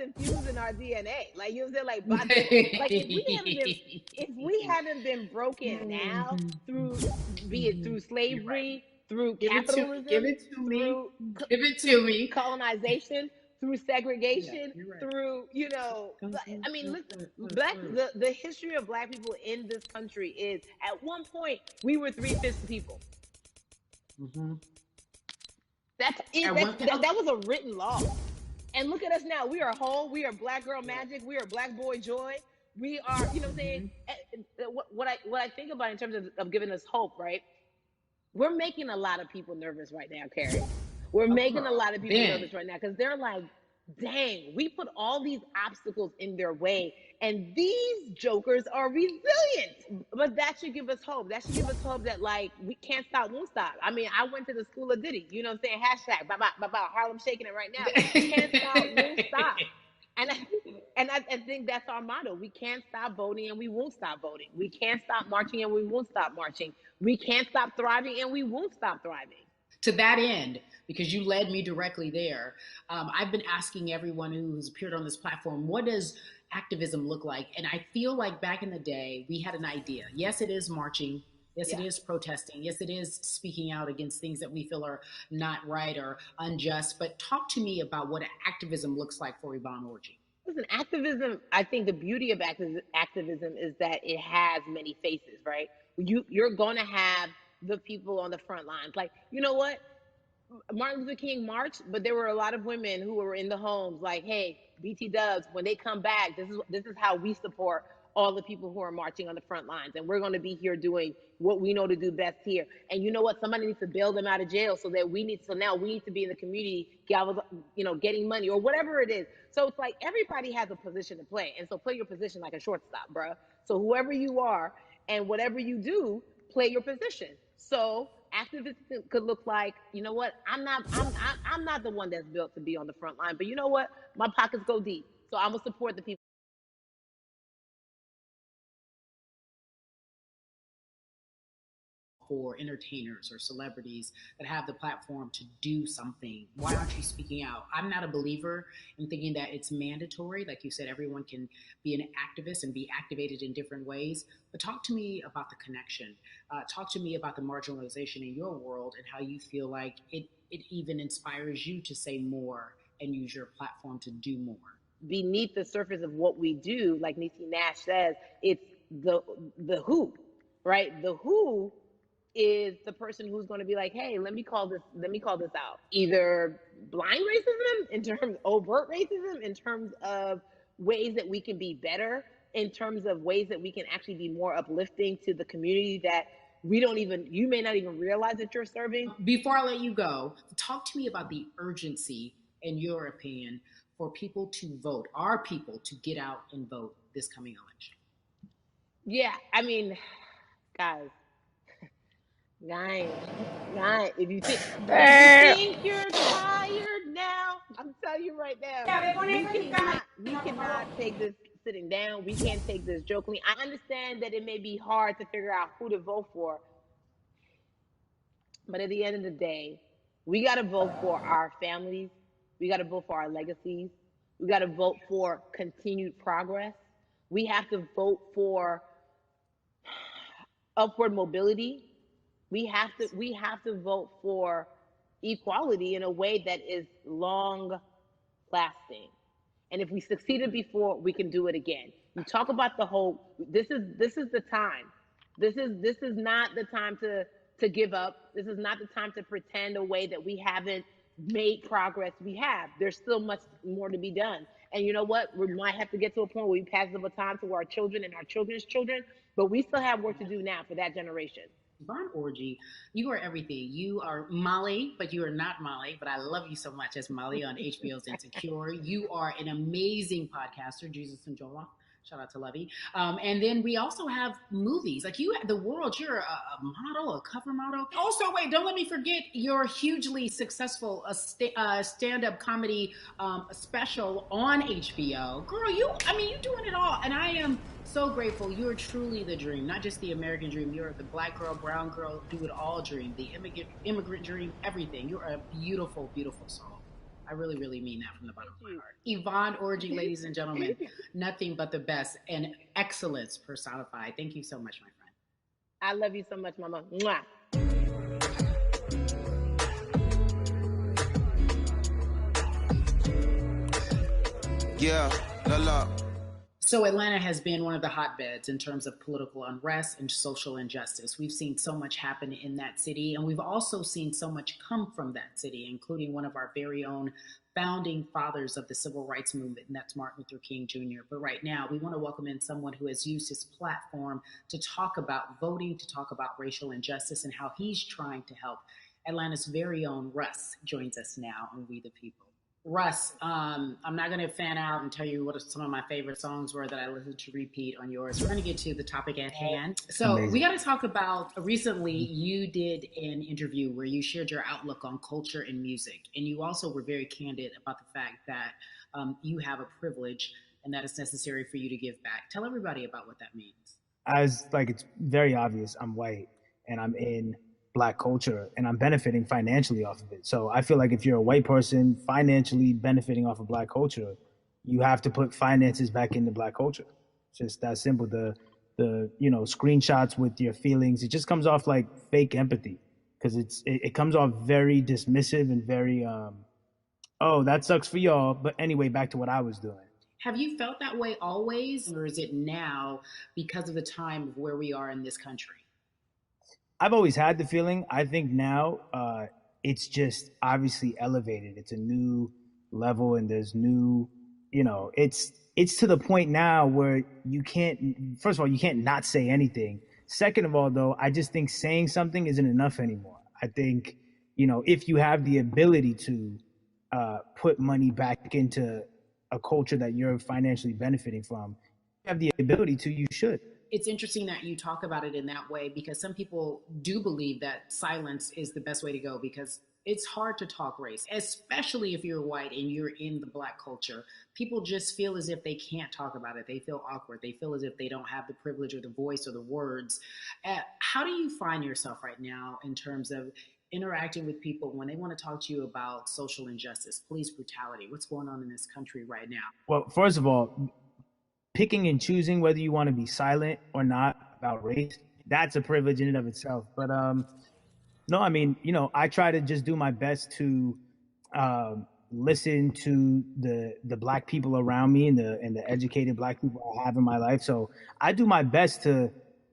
infused in our DNA. Like, you know what I'm saying? Like, like if we haven't been broken now through, be it through You're right. slavery, through Give it to me. Give capitalism, it to me. through Give it to me. colonization, through Yeah, segregation, you're right. through, I mean, look, the history of black people in this country is, at one point we were 3/5 people. Mm-hmm. That's it. At one, That was a written law. And look at us now. We are whole. We are Black Girl Magic. We are Black Boy Joy. We are, you know what I'm saying? mm-hmm. What I think about in terms of giving us hope, right? We're making a lot of people nervous right now, Carrie. We're making a lot of people Ben, nervous right now because they're like, dang, we put all these obstacles in their way, and these jokers are resilient. But that should give us hope. That should give us hope that, like, we can't stop, won't stop. I mean, I went to the school of Diddy. You know what I'm saying? Hashtag, Harlem shaking it right now. Can't stop, won't stop. And I think that's our motto. We can't stop voting and we won't stop voting. We can't stop marching and we won't stop marching. We can't stop thriving and we won't stop thriving. to that end, because you led me directly there, I've been asking everyone who's appeared on this platform, what does activism look like? And I feel like back in the day, we had an idea. Yes, it is marching. Yes, Yeah. it is protesting. Yes, it is speaking out against things that we feel are not right or unjust. But talk to me about what activism looks like for Yvonne Orji. Listen, activism, I think the beauty of activism is that it has many faces, right? You're going to have the people on the front lines. Like, you know what? Martin Luther King marched, but there were a lot of women who were in the homes like, hey, BT Dubs, when they come back, this is how we support all the people who are marching on the front lines. And we're going to be here doing what we know to do best here. And you know what? Somebody needs to bail them out of jail so now we need to be in the community, getting money or whatever it is. So it's like everybody has a position to play. And so play your position like a shortstop, bruh. So whoever you are and whatever you do, play your position. So activism could look like, you know what? I'm not the one that's built to be on the front line, but you know what? My pockets go deep, so I'm gonna support the people. For entertainers or celebrities that have the platform to do something? Why aren't you speaking out? I'm not a believer in thinking that it's mandatory. Like you said, everyone can be an activist and be activated in different ways. But talk to me about the connection. Talk to me about the marginalization in your world and how you feel like it even inspires you to say more and use your platform to do more. Beneath the surface of what we do, like Niecy Nash says, it's the who, right? The who is the person who's going to be like, hey, let me call this out. Either blind racism in terms of overt racism, in terms of ways that we can be better, in terms of ways that we can actually be more uplifting to the community that you may not even realize that you're serving. Before I let you go, talk to me about the urgency, in your opinion, for people to vote, our people to get out and vote this coming election. Yeah, I mean, guys, guys, guys, if you think you're tired now, I'm telling you right now, we cannot take this sitting down. We can't take this jokingly. I understand that it may be hard to figure out who to vote for, but at the end of the day, we got to vote for our families. We got to vote for our legacies. We got to vote for continued progress. We have to vote for upward mobility. We have to vote for equality in a way that is long lasting. And if we succeeded before, we can do it again. You talk about the whole. This is the time. This is not the time to give up. This is not the time to pretend a way that we haven't made progress. We have. There's still much more to be done. And you know what? We might have to get to a point where we pass the baton to our children and our children's children, but we still have work to do now for that generation. Yvonne Orji, you are everything. You are Molly, but you are not Molly. But I love you so much as Molly on HBO's Insecure. You are an amazing podcaster, Jesus and Jola. Shout out to Lovey. And then we also have movies. Like you, The World, you're a model, a cover model. Also, wait, don't let me forget your hugely successful stand-up comedy special on HBO. Girl, you're doing it all. And I am so grateful. You're truly the dream, not just the American dream. You're the black girl, brown girl, do it all dream, the immigrant dream, everything. You're a beautiful, beautiful soul. I really, really mean that from the bottom of my you. heart. Yvonne Orji, ladies and gentlemen, nothing but the best and excellence personified. Thank you so much, my friend. I love you so much, Mama. Mwah. Yeah, la la. So Atlanta has been one of the hotbeds in terms of political unrest and social injustice. We've seen so much happen in that city, and we've also seen so much come from that city, including one of our very own founding fathers of the civil rights movement, and that's Martin Luther King Jr. But right now, we want to welcome in someone who has used his platform to talk about voting, to talk about racial injustice, and how he's trying to help. Atlanta's very own Russ joins us now on We the People. Russ, I'm not going to fan out and tell you what some of my favorite songs were that I listened to repeat on yours. We're going to get to the topic at hand. So we got to talk about, recently you did an interview where you shared your outlook on culture and music. And you also were very candid about the fact that you have a privilege and that it's necessary for you to give back. Tell everybody about what that means. As like, it's very obvious, I'm white and I'm in Black culture and I'm benefiting financially off of it. So I feel like if you're a white person financially benefiting off of Black culture, you have to put finances back into Black culture. It's just that simple. The screenshots with your feelings, it just comes off like fake empathy, because it comes off very dismissive and very oh, that sucks for y'all, but anyway, back to what I was doing. Have you felt that way always, or is it now because of the time of where we are in this country? I've always had the feeling. I think now it's just obviously elevated. It's a new level, and there's new, it's to the point now where you can't, first of all, you can't not say anything. Second of all, though, I just think saying something isn't enough anymore. I think, if you have the ability to put money back into a culture that you're financially benefiting from, you have the ability to, you should. It's interesting that you talk about it in that way, because some people do believe that silence is the best way to go, because it's hard to talk race, especially if you're white and you're in the Black culture. People just feel as if they can't talk about it. They feel awkward. They feel as if they don't have the privilege or the voice or the words. How do you find yourself right now in terms of interacting with people when they want to talk to you about social injustice, police brutality? What's going on in this country right now? Well, first of all, picking and choosing whether you want to be silent or not about race, that's a privilege in and of itself. But no, I mean, I try to just do my best to listen to the Black people around me and the educated Black people I have in my life. So I do my best to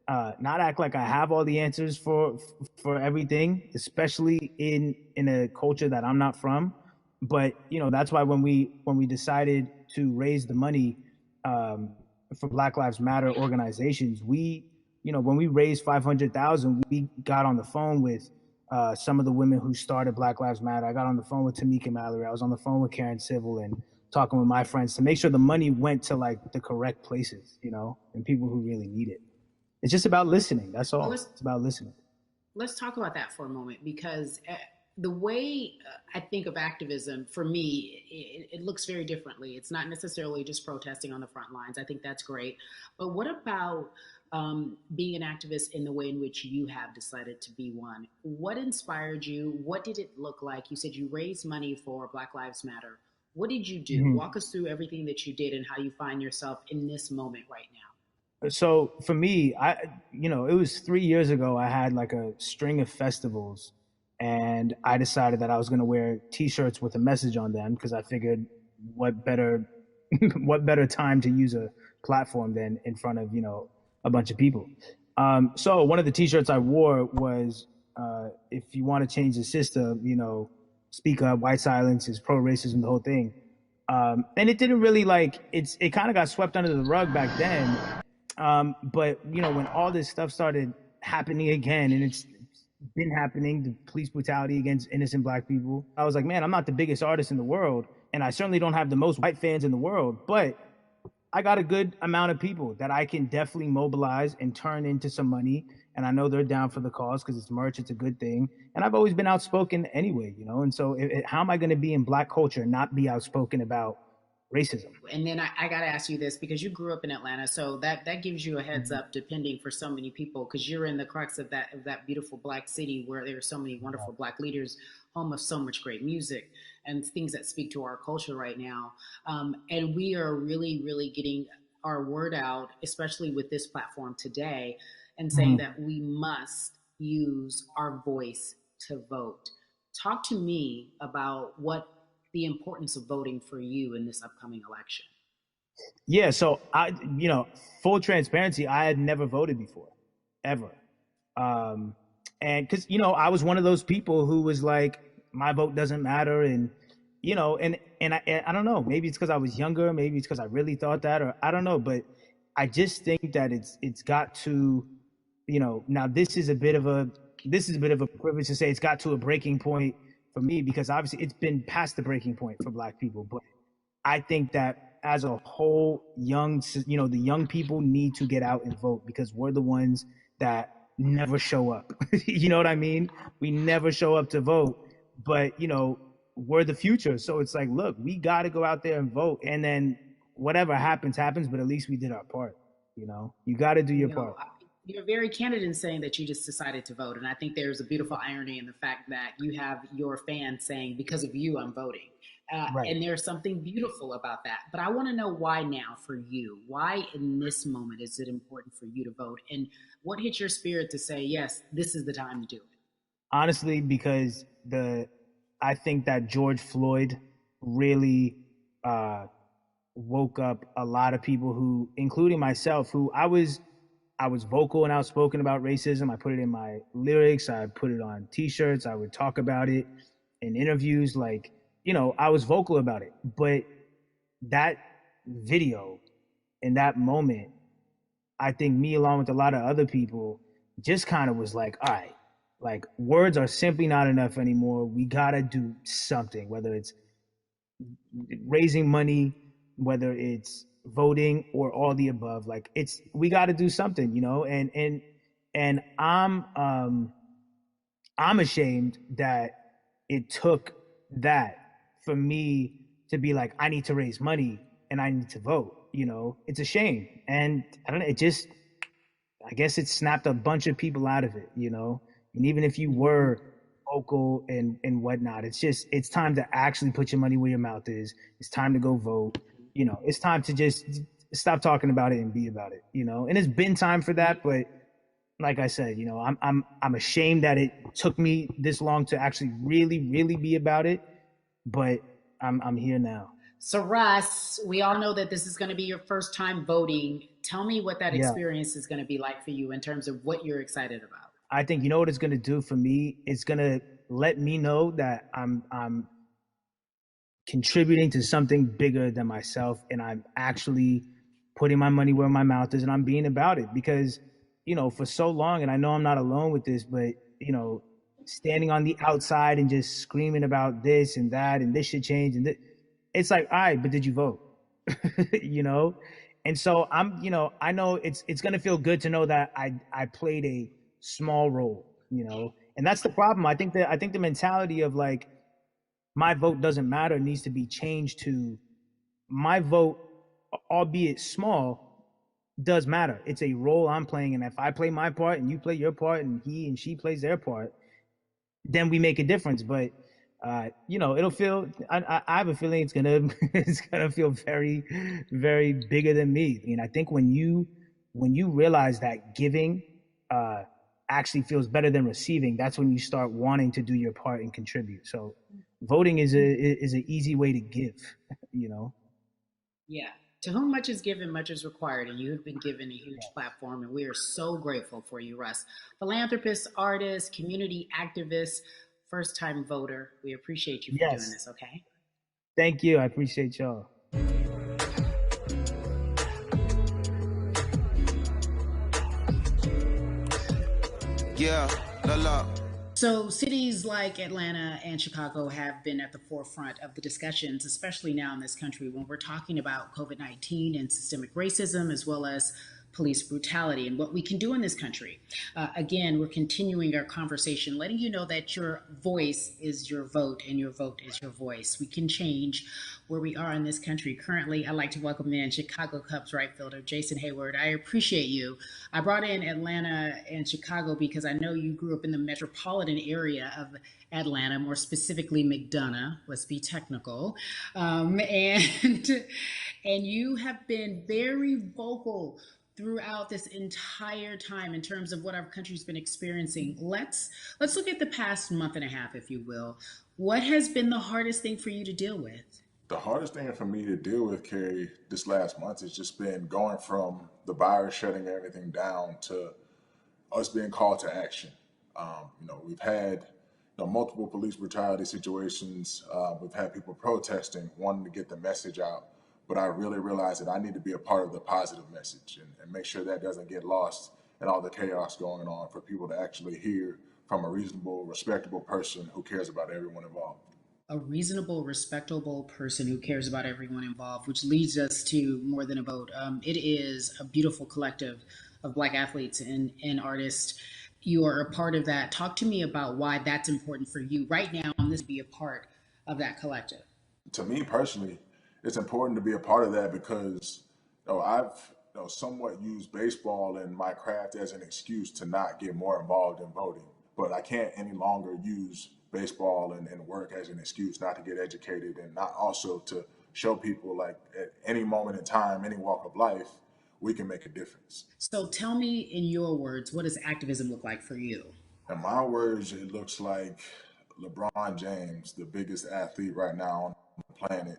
not act like I have all the answers for everything, especially in a culture that I'm not from. But that's why when we decided to raise the money for Black Lives Matter organizations, when we raised $500,000, we got on the phone with some of the women who started Black Lives Matter. I got on the phone with Tamika Mallory. I was on the phone with Karen Civil and talking with my friends to make sure the money went to like the correct places, and people who really need it. It's just about listening. That's all. It's about listening. Let's talk about that for a moment, because the way I think of activism, for me, it looks very differently. It's not necessarily just protesting on the front lines. I think that's great. But what about being an activist in the way in which you have decided to be one? What inspired you? What did it look like? You said you raised money for Black Lives Matter. What did you do? Mm-hmm. Walk us through everything that you did and how you find yourself in this moment right now. So for me, it was 3 years ago, I had like a string of festivals, and I decided that I was going to wear T-shirts with a message on them, because I figured what better time to use a platform than in front of, a bunch of people. So one of the T-shirts I wore was, if you want to change the system, speak up, white silence is pro-racism, the whole thing. And it didn't really it kind of got swept under the rug back then. But when all this stuff started happening again, and it's been happening, the police brutality against innocent Black people, I was like, man, I'm not the biggest artist in the world, and I certainly don't have the most white fans in the world, but I got a good amount of people that I can definitely mobilize and turn into some money. And I know they're down for the cause because it's merch, it's a good thing. And I've always been outspoken anyway, and so how am I going to be in Black culture and not be outspoken about racism? And then I got to ask you this, because you grew up in Atlanta, so that gives you a heads up, depending for so many people, because you're in the crux of that beautiful Black city where there are so many wonderful Black leaders, home of so much great music. and things that speak to our culture right now. And we are really, really getting our word out, especially with this platform today, and saying that we must use our voice to vote. Talk to me about what the importance of voting for you in this upcoming election. Yeah, so full transparency, I had never voted before, ever. And because, I was one of those people who was like, my vote doesn't matter. And, I don't know, maybe it's because I was younger, maybe it's because I really thought that, or I don't know, but I just think that it's got to, now this is a bit of a privilege to say it's got to a breaking point for me, because obviously it's been past the breaking point for Black people. But I think that as a whole, the young people need to get out and vote, because we're the ones that never show up. You know what I mean? We never show up to vote, but we're the future. So it's like, look, we got to go out there and vote, and then whatever happens, but at least we did our part. You got to do your part. You're very candid in saying that you just decided to vote. And I think there's a beautiful irony in the fact that you have your fans saying, because of you, I'm voting. Right. And there's something beautiful about that. But I want to know why now for you. Why in this moment is it important for you to vote? And what hit your spirit to say, yes, this is the time to do it? Honestly, because I think that George Floyd really woke up a lot of people who, including myself, who I was vocal and outspoken about racism. I put it in my lyrics. I put it on T-shirts. I would talk about it in interviews. Like, I was vocal about it. But that video in that moment, I think me, along with a lot of other people, just kind of was like, all right, like, words are simply not enough anymore. We got to do something, whether it's raising money, whether it's voting, or all the above. Like, we got to do something, and I'm ashamed that it took that for me to be like, I need to raise money and I need to vote. It's a shame. And I don't know, I guess it snapped a bunch of people out of it, and even if you were vocal and whatnot, it's time to actually put your money where your mouth is. It's time to go vote. It's time to just stop talking about it and be about it, and it's been time for that. But like I said, I'm ashamed that it took me this long to actually really, really be about it. But I'm here now. So Russ, we all know that this is going to be your first time voting. Tell me what that experience is going to be like for you in terms of what you're excited about. I think, what it's going to do for me? It's going to let me know that I'm contributing to something bigger than myself, and I'm actually putting my money where my mouth is, and I'm being about it. Because, for so long, and I know I'm not alone with this, but, standing on the outside and just screaming about this and that, and this should change, and it's like, all right, but did you vote? And so I know it's going to feel good to know that I played a small role, and that's the problem. I think the mentality of like, my vote doesn't matter needs to be changed to, my vote, albeit small, does matter. It's a role I'm playing, and if I play my part and you play your part and he and she plays their part, then we make a difference. But it'll feel, I have a feeling it's gonna feel very, very bigger than me. I mean, I think when you realize that giving actually feels better than receiving, that's when you start wanting to do your part and contribute. So voting is an easy way to give, Yeah. To whom much is given, much is required, and you have been given a huge platform, and we are so grateful for you, Russ. Philanthropist, artist, community activist, first-time voter. We appreciate you for doing this, okay? Thank you. I appreciate y'all. Yeah, la. So cities like Atlanta and Chicago have been at the forefront of the discussions, especially now in this country when we're talking about COVID-19 and systemic racism, as well as police brutality and what we can do in this country. Again, we're continuing our conversation, letting you know that your voice is your vote and your vote is your voice. We can change where we are in this country. Currently, I'd like to welcome in Chicago Cubs right fielder Jason Heyward. I appreciate you. I brought in Atlanta and Chicago because I know you grew up in the metropolitan area of Atlanta, more specifically McDonough, let's be technical. And you have been very vocal throughout this entire time in terms of what our country's been experiencing. Let's look at the past month and a half, if you will. What has been the hardest thing for you to deal with? The hardest thing for me to deal with, Carrie, this last month has just been going from the virus shutting everything down to us being called to action. We've had multiple police brutality situations. We've had people protesting, wanting to get the message out. But I really realized that I need to be a part of the positive message and make sure that doesn't get lost in all the chaos going on, for people to actually hear from a reasonable, respectable person who cares about everyone involved. A reasonable, respectable person who cares about everyone involved, which leads us to More Than a Vote. It is a beautiful collective of Black athletes and artists. You are a part of that. Talk to me about why that's important for you right now, and this be a part of that collective. To me personally, it's important to be a part of that because I've somewhat used baseball and my craft as an excuse to not get more involved in voting. But I can't any longer use baseball and work as an excuse not to get educated, and not also to show people, like, at any moment in time, any walk of life, we can make a difference. So tell me in your words, what does activism look like for you? In my words, it looks like LeBron James, the biggest athlete right now on the planet,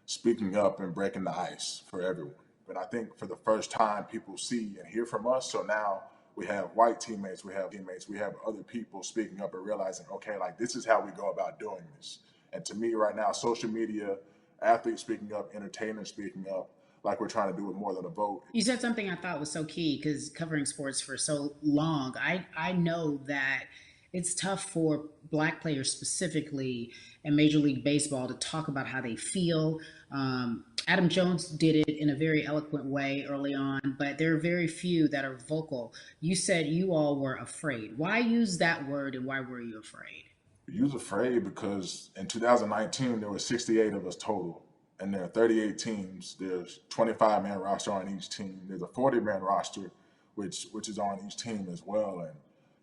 speaking up and breaking the ice for everyone. And I think for the first time, people see and hear from us. So now we have white teammates, we have other people speaking up and realizing, okay, like, this is how we go about doing this. And to me right now, social media, athletes speaking up, entertainers speaking up, like we're trying to do with More Than a Vote. You said something I thought was so key, because covering sports for so long, I know that it's tough for Black players specifically in Major League Baseball to talk about how they feel. Adam Jones did it in a very eloquent way early on, but there are very few that are vocal. You said you all were afraid. Why use that word, and why were you afraid? We was afraid because in 2019, there were 68 of us total. And there are 38 teams. There's 25-man roster on each team. There's a 40-man roster, which is on each team as well.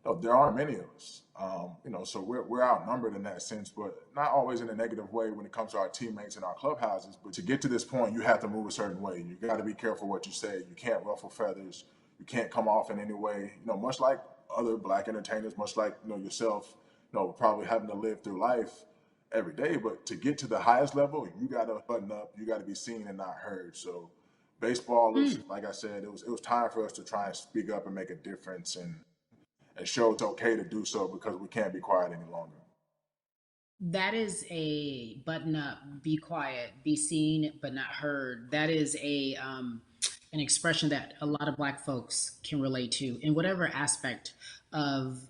And there aren't many of us. So we're outnumbered in that sense, but not always in a negative way when it comes to our teammates and our clubhouses. But to get to this point, you have to move a certain way. You got to be careful what you say. You can't ruffle feathers. You can't come off in any way. Much like other Black entertainers, much like yourself, probably having to live through life every day. But to get to the highest level, you got to button up. You got to be seen and not heard. So baseball is, like I said, it was time for us to try and speak up and make a difference and show it's okay to do so, because we can't be quiet any longer. That is a button up, be quiet, be seen but not heard. That is an expression that a lot of Black folks can relate to in whatever aspect of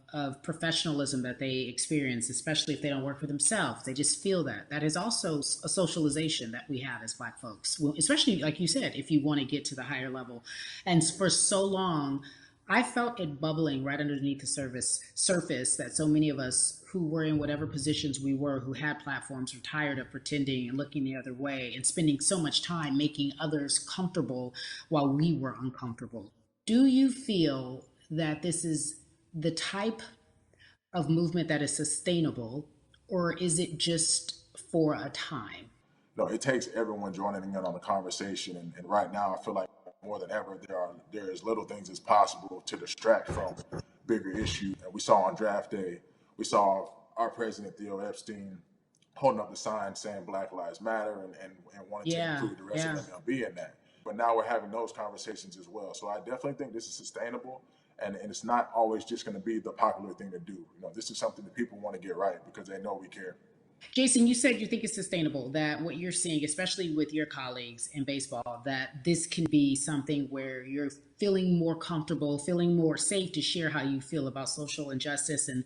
professionalism that they experience, especially if they don't work for themselves. They just feel that. That is also a socialization that we have as Black folks, well, especially, like you said, if you want to get to the higher level. And for so long, I felt it bubbling right underneath the surface that so many of us who were in whatever positions we were, who had platforms, were tired of pretending and looking the other way and spending so much time making others comfortable while we were uncomfortable. Do you feel that this is the type of movement that is sustainable, or is it just for a time? No, it takes everyone joining in on the conversation. And right now, I feel like more than ever, there is little things as possible to distract from bigger issues. And we saw on draft day, we saw our president, Theo Epstein, holding up the sign saying Black Lives Matter and wanting to include the rest of MLB in that. But now we're having those conversations as well. So I definitely think this is sustainable. And it's not always just going to be the popular thing to do. This is something that people want to get right because they know we care. Jason, you said you think it's sustainable, that what you're seeing, especially with your colleagues in baseball, that this can be something where you're feeling more comfortable, feeling more safe to share how you feel about social injustice and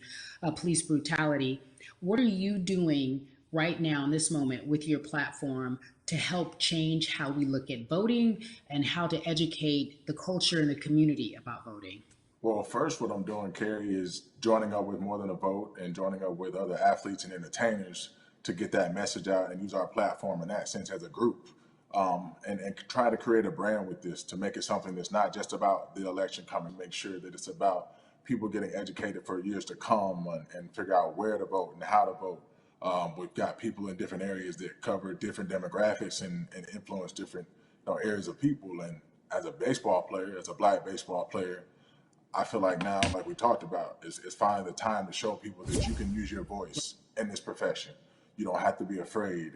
police brutality. What are you doing right now in this moment with your platform to help change how we look at voting and how to educate the culture and the community about voting? Well, first, what I'm doing, Carrie, is joining up with More Than a Vote and joining up with other athletes and entertainers to get that message out and use our platform in that sense as a group. And try to create a brand with this to make it something that's not just about the election coming, make sure that it's about people getting educated for years to come and figure out where to vote and how to vote. We've got people in different areas that cover different demographics and influence different areas of people. And as a baseball player, as a Black baseball player, I feel like now, like we talked about, is finally the time to show people that you can use your voice in this profession. You don't have to be afraid.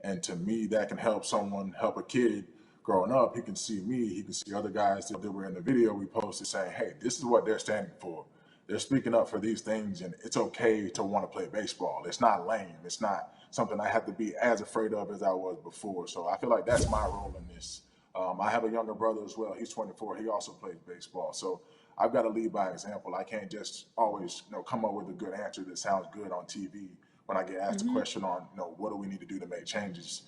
And to me, that can help someone, help a kid growing up. He can see me, he can see other guys that were in the video we posted saying, hey, this is what they're standing for. They're speaking up for these things, and it's okay to want to play baseball. It's not lame. It's not something I have to be as afraid of as I was before. So I feel like that's my role in this. I have a younger brother as well. He's 24. He also plays baseball. So I've got to lead by example. I can't just always, come up with a good answer that sounds good on TV when I get asked a question on, what do we need to do to make changes.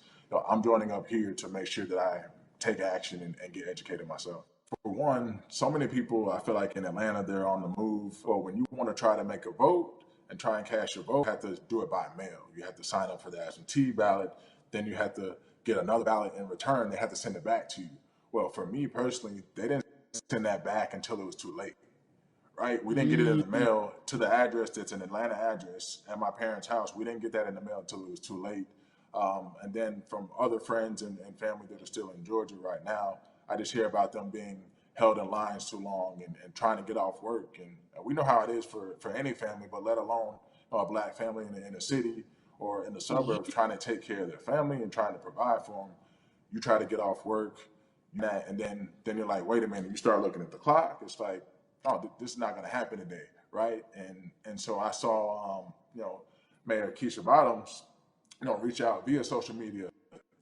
I'm joining up here to make sure that I take action and get educated myself. For one, so many people, I feel like in Atlanta, they're on the move. Or when you want to try to make a vote and try and cast your vote, you have to do it by mail. You have to sign up for the absentee ballot. Then you have to get another ballot in return. They have to send it back to you. Well, for me personally, they didn't send that back until it was too late, right? We didn't get it in the mail to the address that's an Atlanta address at my parents' house. We didn't get that in the mail until it was too late. And then from other friends and family that are still in Georgia right now, I just hear about them being held in lines too long and trying to get off work. And we know how it is for any family, but let alone a Black family in a city or in the suburbs trying to take care of their family and trying to provide for them. You try to get off work, and then you're like, wait a minute, you start looking at the clock. It's like, oh, this is not going to happen today, right? And so I saw, Mayor Keisha Bottoms, reach out via social media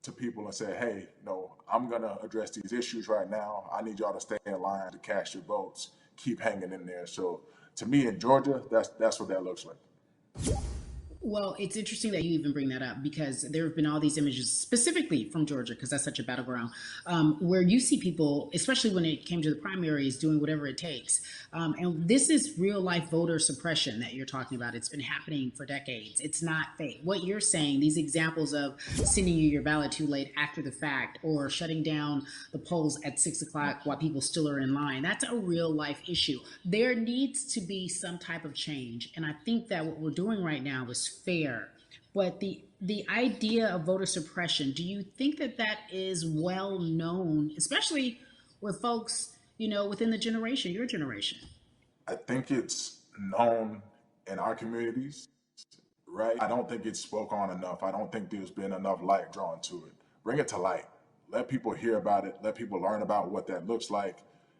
to people and say, hey, I'm going to address these issues right now. I need y'all to stay in line to cast your votes. Keep hanging in there. So to me in Georgia, that's what that looks like. Well, it's interesting that you even bring that up because there have been all these images specifically from Georgia, because that's such a battleground, where you see people, especially when it came to the primaries, doing whatever it takes. And this is real life voter suppression that you're talking about. It's been happening for decades. It's not fake. What you're saying, these examples of sending you your ballot too late after the fact or shutting down the polls at 6 o'clock while people still are in line, that's a real life issue. There needs to be some type of change. And I think that what we're doing right now is fair. But the idea of voter suppression, do you think that is well known, especially with folks, within the generation, your generation? I think it's known in our communities, right? I don't think it's spoke on enough. I don't think there's been enough light drawn to it. Bring it to light. Let people hear about it. Let people learn about what that looks like.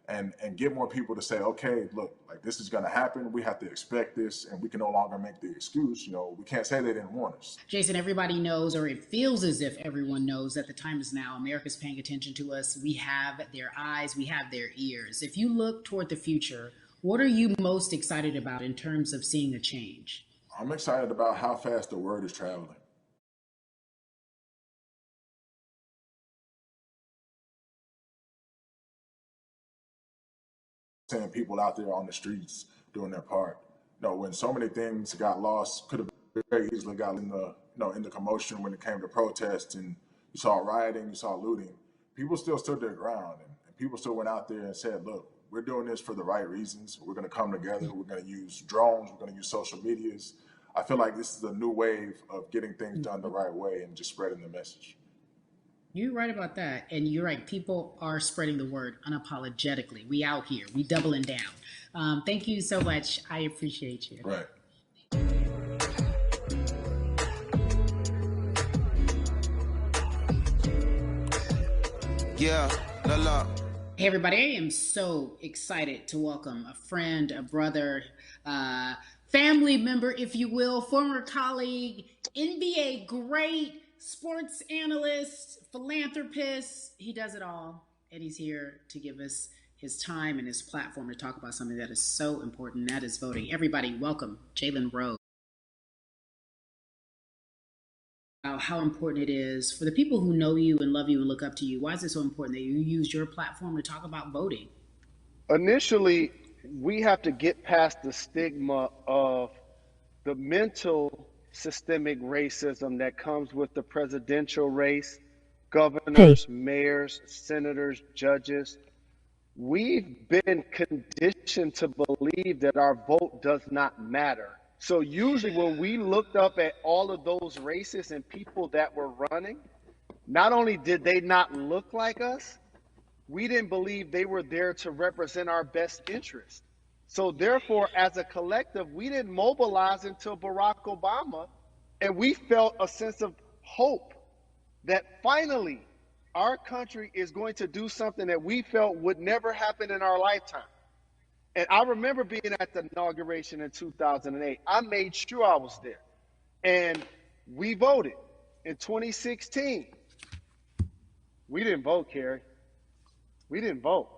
And get more people to say, okay, look, like this is going to happen. We have to expect this, and we can no longer make the excuse. We can't say they didn't warn us. Jason, everybody knows, or it feels as if everyone knows that the time is now. America's paying attention to us. We have their eyes. We have their ears. If you look toward the future, what are you most excited about in terms of seeing a change? I'm excited about how fast the word is traveling. Seeing people out there on the streets doing their part. When so many things got lost, could have very easily got in the commotion when it came to protests, and you saw rioting, you saw looting. People still stood their ground, and people still went out there and said, look, we're doing this for the right reasons. We're going to come together. We're going to use drones. We're going to use social medias. I feel like this is a new wave of getting things done the right way and just spreading the message. You're right about that. And you're right. People are spreading the word unapologetically. We out here. We doubling down. Thank you so much. I appreciate you. Right. Yeah, la la. Hey, everybody. I am so excited to welcome a friend, a brother, family member, if you will, former colleague, NBA great, sports analyst, philanthropist. He does it all, and he's here to give us his time and his platform to talk about something that is so important, and that is voting. Everybody, welcome Jalen Rose. how important it is for the people who know you and love you and look up to you. Why is it so important that you use your platform to talk about voting? Initially, we have to get past the stigma of the mental systemic racism that comes with the presidential race, governors, mayors, senators, judges. We've been conditioned to believe that our vote does not matter. So usually when we looked up at all of those races and people that were running, not only did they not look like us, we didn't believe they were there to represent our best interest. So therefore, as a collective, we didn't mobilize until Barack Obama, and we felt a sense of hope that finally our country is going to do something that we felt would never happen in our lifetime. And I remember being at the inauguration in 2008. I made sure I was there. And we voted. In 2016, we didn't vote, Carrie. We didn't vote.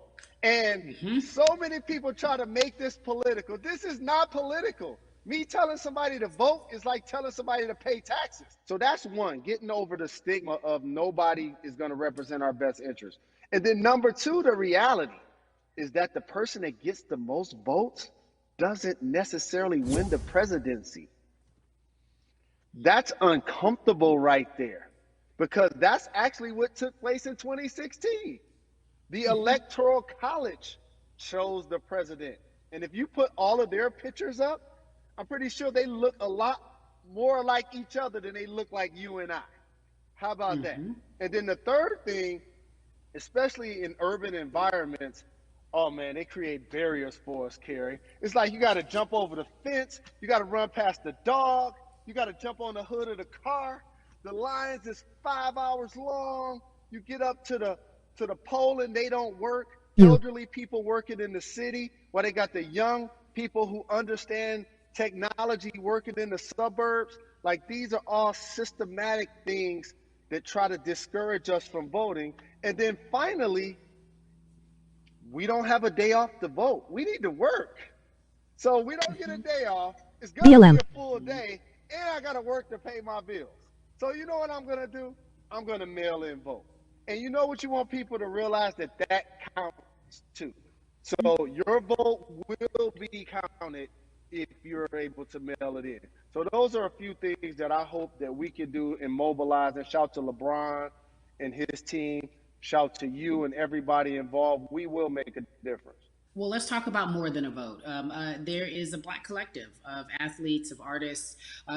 And so many people try to make this political. This is not political. Me telling somebody to vote is like telling somebody to pay taxes. So that's one, getting over the stigma of nobody is going to represent our best interest. And then number two, the reality is that the person that gets the most votes doesn't necessarily win the presidency. That's uncomfortable right there, because that's actually what took place in 2016. The Electoral College chose the president. And if you put all of their pictures up, I'm pretty sure they look a lot more like each other than they look like you and I. How about that? And then the third thing, especially in urban environments, oh man, they create barriers for us, Carrie. It's like you got to jump over the fence, you got to run past the dog, you got to jump on the hood of the car. The lines is 5 hours long. You get up to the poll and they don't work. Elderly people working in the city, while they got the young people who understand technology working in the suburbs. Like, these are all systematic things that try to discourage us from voting. And then finally, we don't have a day off to vote. We need to work. So we don't get a day off. It's going to be a full day, and I got to work to pay my bills. So you know what I'm going to do? I'm going to mail in vote. And you know what you want people to realize? That counts too. So your vote will be counted if you're able to mail it in. So those are a few things that I hope that we can do and mobilize. And shout to LeBron and his team. Shout to you and everybody involved. We will make a difference. Well, let's talk about more than a vote. There is a Black collective of athletes, of artists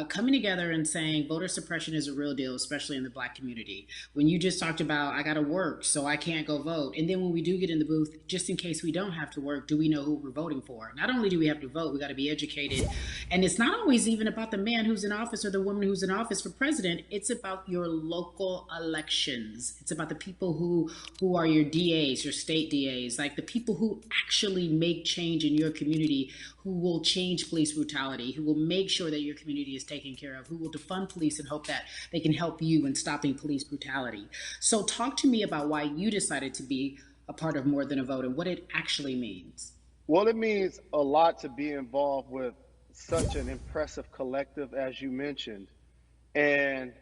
coming together and saying voter suppression is a real deal, especially in the Black community. When you just talked about, I got to work, so I can't go vote. And then when we do get in the booth, just in case we don't have to work, do we know who we're voting for? Not only do we have to vote, we got to be educated. And it's not always even about the man who's in office or the woman who's in office for president. It's about your local elections. It's about the people who are your DAs, your state DAs, like the people who actually make change in your community, who will change police brutality, who will make sure that your community is taken care of, who will defund police and hope that they can help you in stopping police brutality. So talk to me about why you decided to be a part of More Than a Vote and what it actually means. Well, it means a lot to be involved with such an impressive collective, as you mentioned. And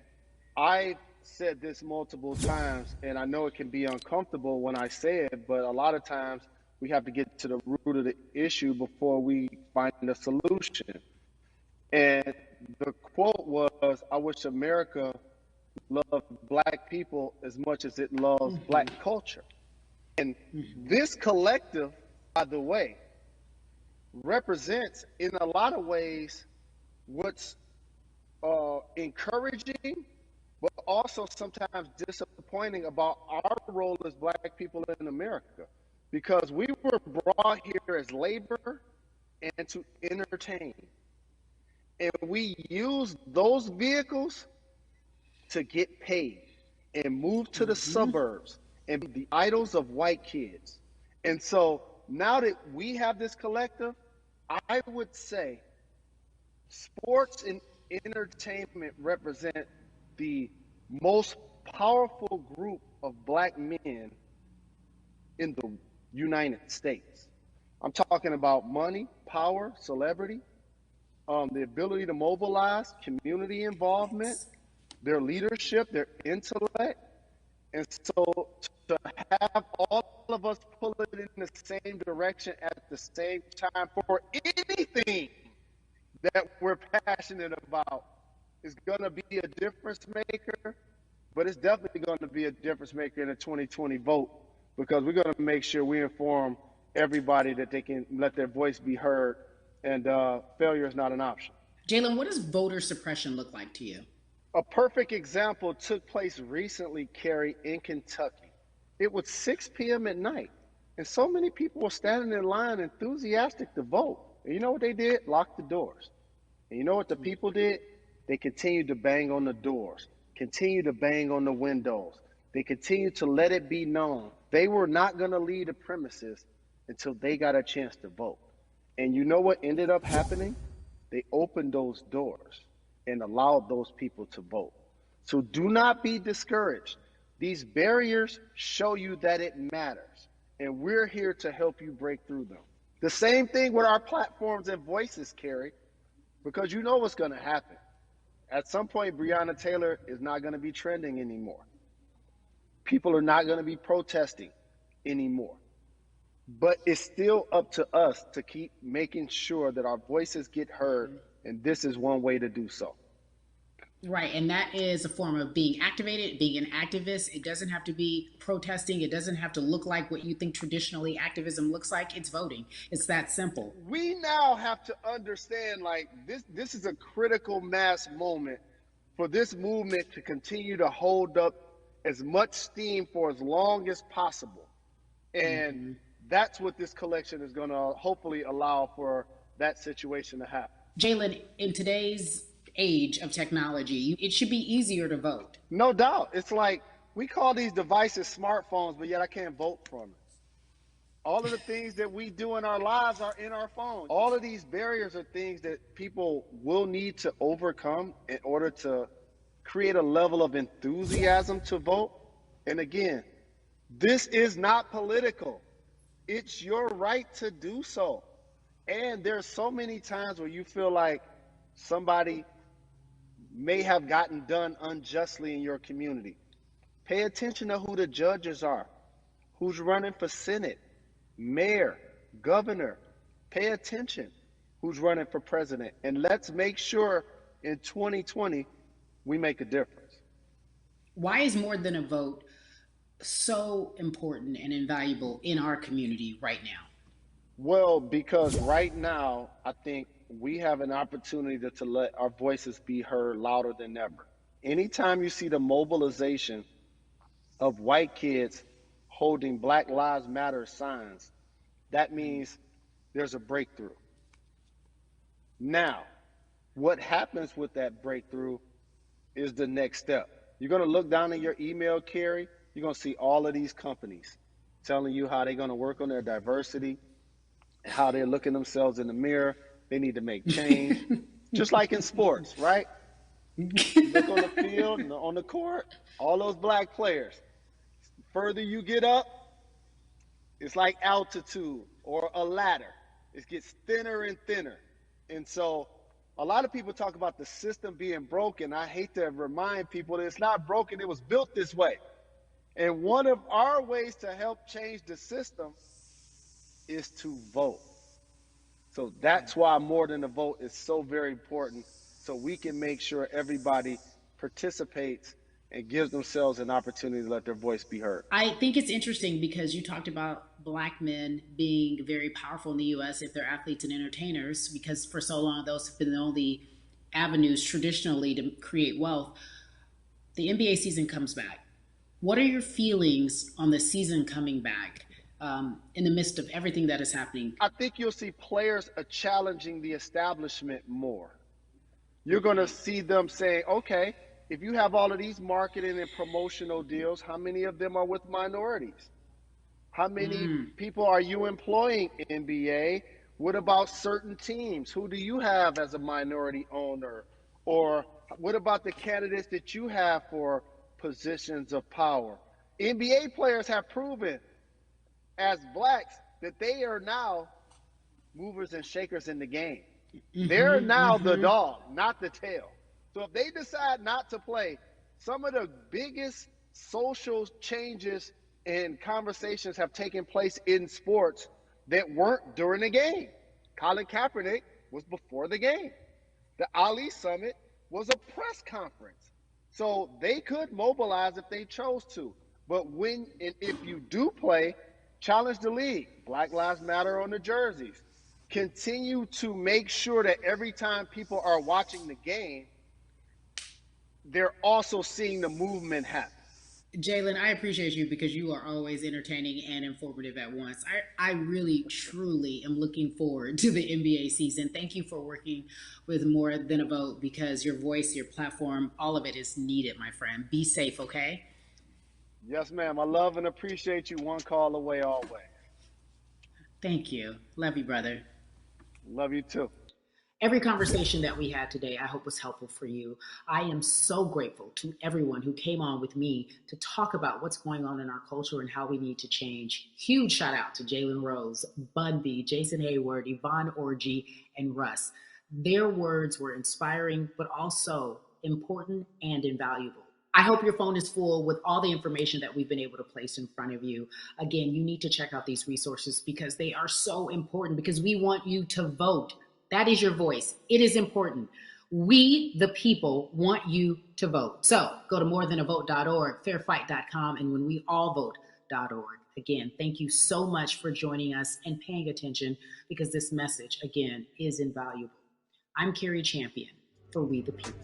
I said this multiple times, and I know it can be uncomfortable when I say it, but a lot of times we have to get to the root of the issue before we find a solution. And the quote was, I wish America loved Black people as much as it loves Black culture. And this collective, by the way, represents in a lot of ways what's encouraging, but also sometimes disappointing about our role as Black people in America. Because we were brought here as labor and to entertain. And we use those vehicles to get paid and move to the suburbs and be the idols of white kids. And so now that we have this collective, I would say sports and entertainment represent the most powerful group of Black men in the United States. I'm talking about money, power, celebrity, the ability to mobilize, community involvement, their leadership, their intellect. And so to have all of us pull it in the same direction at the same time for anything that we're passionate about is going to be a difference maker, but it's definitely going to be a difference maker in the 2020 vote, because we're going to make sure we inform everybody that they can let their voice be heard, and failure is not an option. Jalen, what does voter suppression look like to you? A perfect example took place recently, Carrie, in Kentucky. It was 6 p.m. at night, and so many people were standing in line enthusiastic to vote. And you know what they did? Locked the doors. And you know what the people did? They continued to bang on the doors, continued to bang on the windows. They continued to let it be known they were not going to leave the premises until they got a chance to vote. And you know what ended up happening? They opened those doors and allowed those people to vote. So do not be discouraged. These barriers show you that it matters, and we're here to help you break through them. The same thing with our platforms and voices, Carrie, because you know what's going to happen. At some point, Breonna Taylor is not going to be trending anymore. People are not going to be protesting anymore. But it's still up to us to keep making sure that our voices get heard, and this is one way to do so. Right, and that is a form of being activated, being an activist. It doesn't have to be protesting. It doesn't have to look like what you think traditionally activism looks like. It's voting. It's that simple. We now have to understand, like, this is a critical mass moment for this movement to continue to hold up as much steam for as long as possible. And that's what this collection is going to hopefully allow for that situation to happen. Jalen, in today's age of technology, it should be easier to vote. No doubt. It's like we call these devices smartphones, but yet I can't vote from it. All of the things that we do in our lives are in our phones. All of these barriers are things that people will need to overcome in order to create a level of enthusiasm to vote. And again, this is not political. It's your right to do so. And there's so many times where you feel like somebody may have gotten done unjustly in your community. Pay attention to who the judges are, who's running for Senate, mayor, governor. Pay attention who's running for president. And let's make sure in 2020 we make a difference. Why is more than a vote so important and invaluable in our community right now? Well, because right now, I think we have an opportunity to let our voices be heard louder than ever. Anytime you see the mobilization of white kids holding Black Lives Matter signs, that means there's a breakthrough. Now, what happens with that breakthrough is the next step. You're going to look down in your email, Carrie, you're going to see all of these companies telling you how they're going to work on their diversity, how they're looking themselves in the mirror. They need to make change, just like in sports, right? You look on the field and on the court, all those black players. The further you get up, it's like altitude or a ladder. It gets thinner and thinner. And so a lot of people talk about the system being broken. I hate to remind people that it's not broken. It was built this way. And one of our ways to help change the system is to vote. So that's why more than a vote is so very important, so we can make sure everybody participates and gives themselves an opportunity to let their voice be heard. I think it's interesting because you talked about Black men being very powerful in the U.S. if they're athletes and entertainers, because for so long those have been the only avenues traditionally to create wealth. The NBA season comes back. What are your feelings on the season coming back? In the midst of everything that is happening? I think you'll see players challenging the establishment more. You're going to see them saying, okay, if you have all of these marketing and promotional deals, how many of them are with minorities? How many people are you employing, NBA? What about certain teams? Who do you have as a minority owner? Or what about the candidates that you have for positions of power? NBA players have proven as blacks that they are now movers and shakers in the game. They're now the dog, not the tail. So if they decide not to play, Some of the biggest social changes and conversations have taken place in sports that weren't during the game. Colin Kaepernick was before the game. The Ali Summit was a press conference. So they could mobilize if they chose to. But when and if you do play, challenge the league. Black Lives Matter on the jerseys. Continue to make sure that every time people are watching the game, they're also seeing the movement happen. Jalen, I appreciate you because you are always entertaining and informative at once. I really, truly am looking forward to the NBA season. Thank you for working with More Than a Vote because your voice, your platform, all of it is needed, my friend. Be safe, okay? Yes, ma'am. I love and appreciate you. One call away always. Thank you. Love you, brother. Love you too. Every conversation that we had today, I hope was helpful for you. I am so grateful to everyone who came on with me to talk about what's going on in our culture and how we need to change. Huge shout out to Jalen Rose, Bun B, Jason Hayward, Yvonne Orji, and Russ. Their words were inspiring, but also important and invaluable. I hope your phone is full with all the information that we've been able to place in front of you. Again, you need to check out these resources because they are so important because we want you to vote. That is your voice. It is important. We, the people, want you to vote. So go to morethanavote.org, fairfight.com, and whenweallvote.org. Again, thank you so much for joining us and paying attention because this message, again, is invaluable. I'm Carrie Champion for We the People.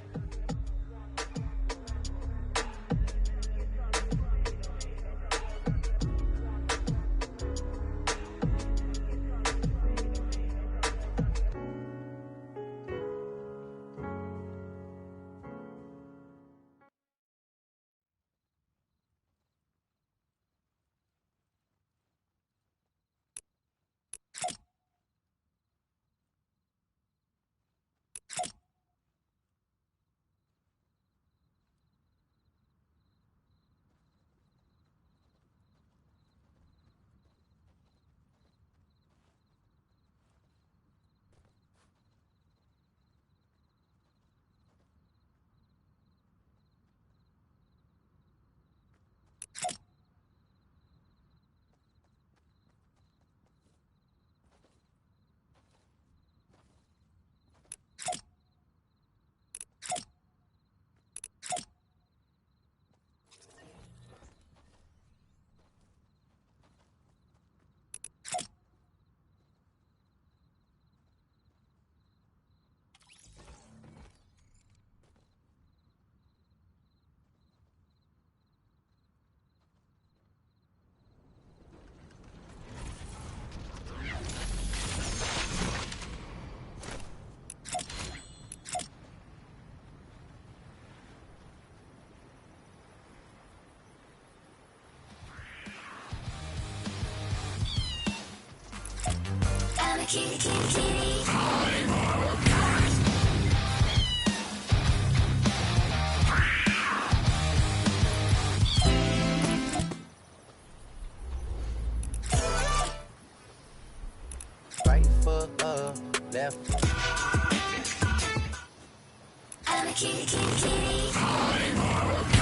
Right foot up, left foot. I'm a kitty, kitty, kitty.